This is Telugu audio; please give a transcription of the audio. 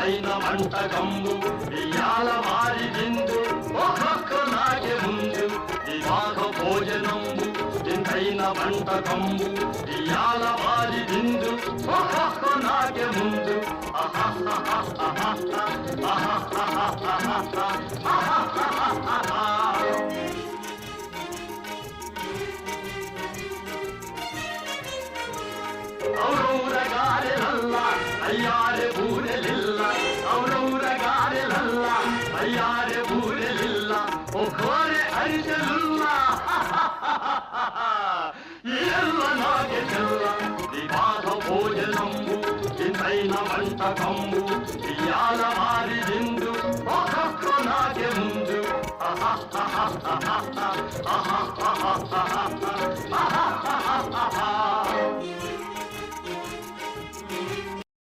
ఇంతైన వంటకంబు ఇయాల వారి విందు ఒక్కొక్క నాకే ముందు వివాహ భోజనంబు ఇంతైన వంటకంబు ఇయాల వారి విందు ఒక్కొక్క నాకే ముందు ఔరౌరగారెలల్ల అయ్యారె బూరెలిల్ల ఔరౌరగారెలల్ల అయ్యారె బూరెలిల్ల ఒక్కోరె అరిసెలుల్ల ఎల్ల నాగే చెల్ల వివాహ భోజనంబు ఇంతైన వంటకంబు ఇయాల వారి విందు ఒక్కొక్క నాగే ముందు ఆహా